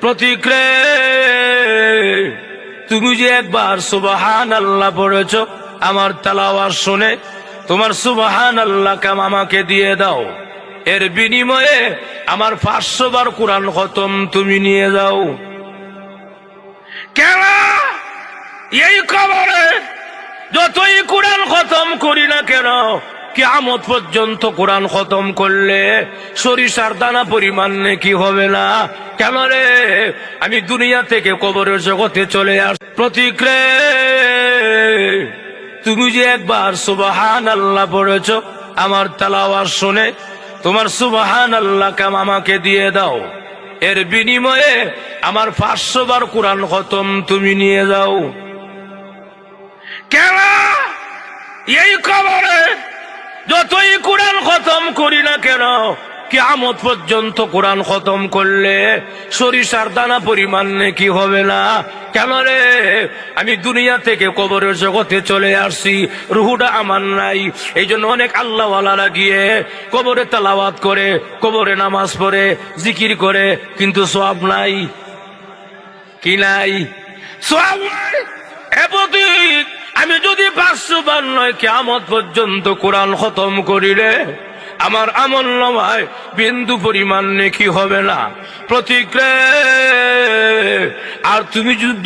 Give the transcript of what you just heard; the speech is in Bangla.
প্রতিক্রে তুমি যে একবার সুবহানাল্লাহ পড়েছ, আমার তেলাওয়াত শুনে তোমার সুবহানাল্লাহ কাম আমাকে দিয়ে দাও, এর বিনিময়ে আমার 500 বার কোরআন খতম তুমি নিয়ে যাও। কেন এই কবরে যতই কোরআন খতম করি না কেন, কিয়ামত পর্যন্ত কোরআন খতম করলে সরিষার দানা পরিমাণ নেকি হবে না? কেন রে? আমি দুনিয়া থেকে কবরের জগতে চলে আস। প্রতিক্রে তুমি যে একবার সুবহানাল্লাহ পড়েছ, আমার তেলাওয়াত শুনে তোমার সুবহানাল্লাহ কাম আমাকে দিয়ে দাও, এর বিনিময়ে আমার 500 বার কোরআন খতম তুমি নিয়ে যাও। কেন এই কবরে যতই কোরআন খতম করি না কেন, কিয়ামত পর্যন্ত কোরআন খতম করলে সরিষার দানা পরিমাণ নেকি হবে না? কেন রে? আমি দুনিয়া থেকে কবরের জগতে চলে আসছি, রুহুটা আমার নাই। এই জন্য অনেক আল্লাহওয়ালারা গিয়ে কবরে তেলাওয়াত করে, কবরে নামাজ পড়ে, জিকির করে, কিন্তু সওয়াব নাই। কি নাই? সওয়াব নাই। আমি যদি 500 বার নয় কিয়ামত পর্যন্ত কোরআন খতম করিলে আমার আমল নামায় বিন্দু পরিমাণ নেকি হবে না। প্রতিক্রে আর তুমি যদি